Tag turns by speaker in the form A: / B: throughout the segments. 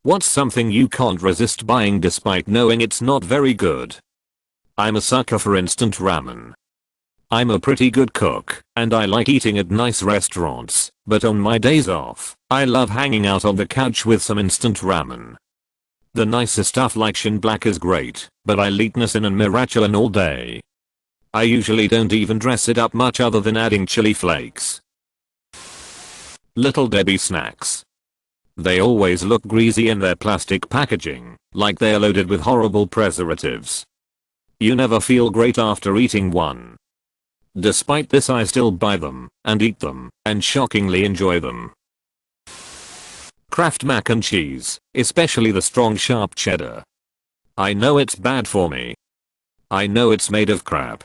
A: What's something you can't resist buying despite knowing it's not very good? I'm a sucker for instant ramen. I'm a pretty good cook, and I like eating at nice restaurants, but on my days off, I love hanging out on the couch with some instant ramen. The nicer stuff like Shin Black is great, but I'll eat Nissin and Miraculin all day. I usually don't even dress it up much other than adding chili flakes. Little Debbie snacks. They always look greasy in their plastic packaging, like they're loaded with horrible preservatives. You never feel great after eating one. Despite this, I still buy them, and eat them, and shockingly enjoy them. Kraft mac and cheese, especially the strong sharp cheddar. I know it's bad for me. I know it's made of crap.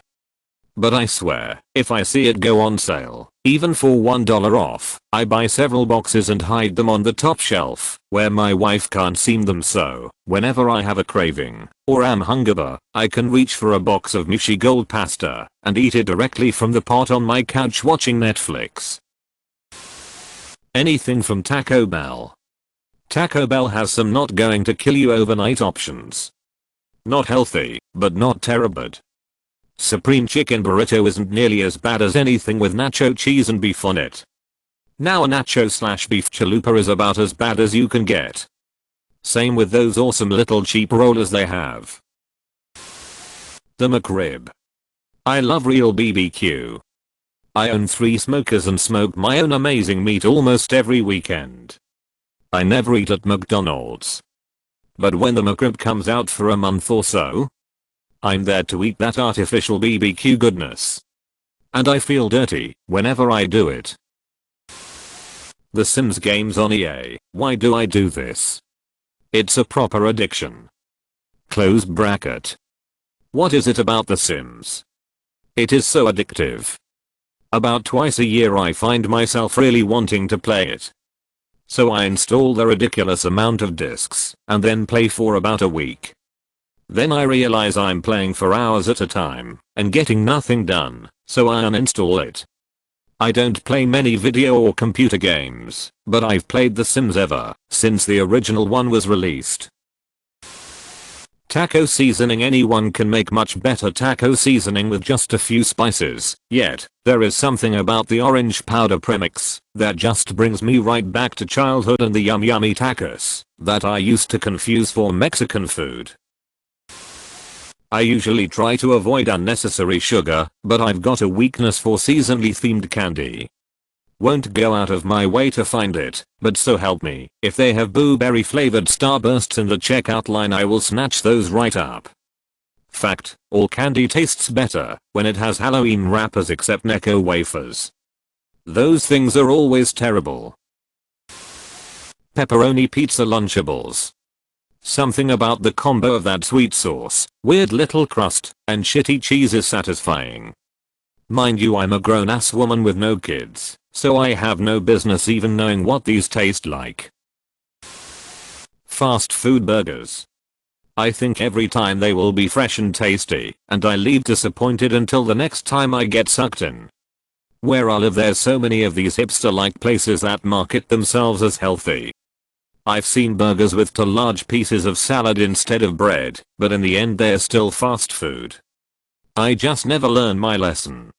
A: But I swear, if I see it go on sale, even for $1 off, I buy several boxes and hide them on the top shelf, where my wife can't see them, so whenever I have a craving, or am hungover, I can reach for a box of Mushi Gold pasta, and eat it directly from the pot on my couch watching Netflix. Anything from Taco Bell. Taco Bell has some not going to kill you overnight options. Not healthy, but not terrible. Supreme Chicken Burrito isn't nearly as bad as anything with nacho cheese and beef on it. Now a nacho/beef chalupa is about as bad as you can get. Same with those awesome little cheap rollers they have. The McRib. I love real BBQ. I own 3 smokers and smoke my own amazing meat almost every weekend. I never eat at McDonald's. But when the McRib comes out for a month or so, I'm there to eat that artificial BBQ goodness. And I feel dirty whenever I do it. The Sims games on EA, why do I do this? It's a proper addiction. Close bracket. What is it about The Sims? It is so addictive. About twice a year I find myself really wanting to play it. So I install the ridiculous amount of discs, and then play for about a week. Then I realize I'm playing for hours at a time, and getting nothing done, so I uninstall it. I don't play many video or computer games, but I've played The Sims ever since the original one was released. Taco seasoning. Anyone can make much better taco seasoning with just a few spices, yet there is something about the orange powder premix that just brings me right back to childhood and the yummy tacos that I used to confuse for Mexican food. I usually try to avoid unnecessary sugar, but I've got a weakness for seasonally themed candy. Won't go out of my way to find it, but so help me, if they have blueberry flavored starbursts in the checkout line I will snatch those right up. Fact, all candy tastes better when it has Halloween wrappers except Necco wafers. Those things are always terrible. Pepperoni pizza Lunchables. Something about the combo of that sweet sauce, weird little crust, and shitty cheese is satisfying. Mind you, I'm a grown-ass woman with no kids, so I have no business even knowing what these taste like. Fast food burgers. I think every time they will be fresh and tasty, and I leave disappointed until the next time I get sucked in. Where I live there's so many of these hipster-like places that market themselves as healthy. I've seen burgers with 2 large pieces of salad instead of bread, but in the end they're still fast food. I just never learn my lesson.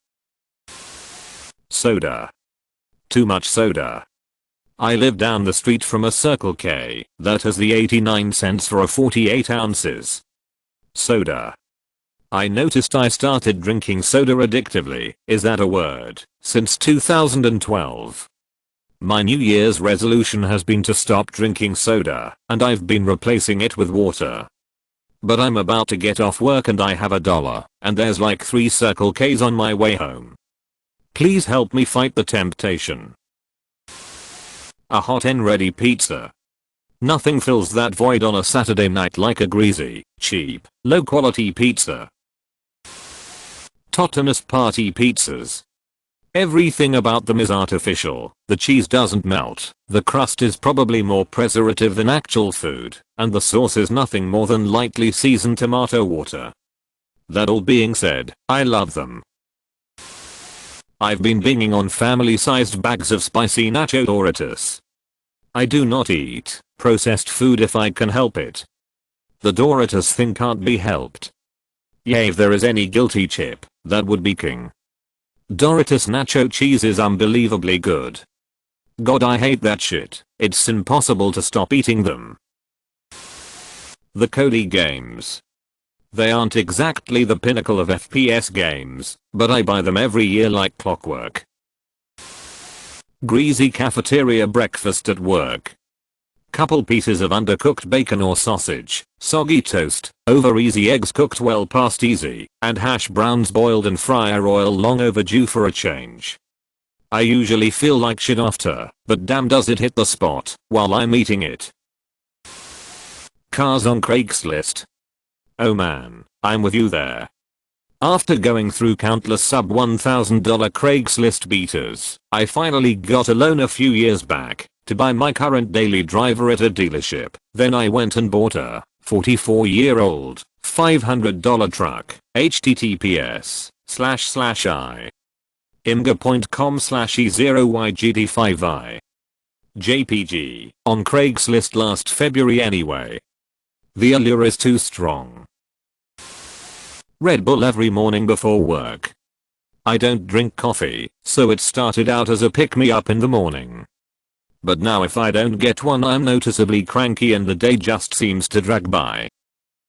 A: Soda. Too much soda. I live down the street from a Circle K that has the 89 cents for a 48 ounces soda. I noticed I started drinking soda addictively, is that a word, since 2012. My New Year's resolution has been to stop drinking soda, and I've been replacing it with water. But I'm about to get off work and I have $1, and there's like 3 Circle K's on my way home. Please help me fight the temptation. A hot and ready pizza. Nothing fills that void on a Saturday night like a greasy, cheap, low quality pizza. Tottenham party pizzas. Everything about them is artificial, the cheese doesn't melt, the crust is probably more preservative than actual food, and the sauce is nothing more than lightly seasoned tomato water. That all being said, I love them. I've been binging on family-sized bags of spicy nacho Doritos. I do not eat Processed food if I can help it. The Doritos thing can't be helped. Yay, if there is any guilty chip, that would be king. Doritos nacho cheese is unbelievably good. God, I hate that shit. It's impossible to stop eating them. The Cody games. They aren't exactly the pinnacle of FPS games, but I buy them every year like clockwork. Greasy cafeteria breakfast at work. Couple pieces of undercooked bacon or sausage, soggy toast, over easy eggs cooked well past easy, and hash browns boiled in fryer oil long overdue for a change. I usually feel like shit after, but damn does it hit the spot while I'm eating it. Cars on Craigslist. Oh man, I'm with you there. After going through countless sub $1,000 Craigslist beaters, I finally got a loan a few years back to buy my current daily driver at a dealership. Then I went and bought a 44-year-old $500 truck. https:// imga.com/e0ygt5i jpg on Craigslist last February anyway. The allure is too strong. Red Bull every morning before work. I don't drink coffee, so it started out as a pick-me-up in the morning. But now if I don't get one I'm noticeably cranky and the day just seems to drag by.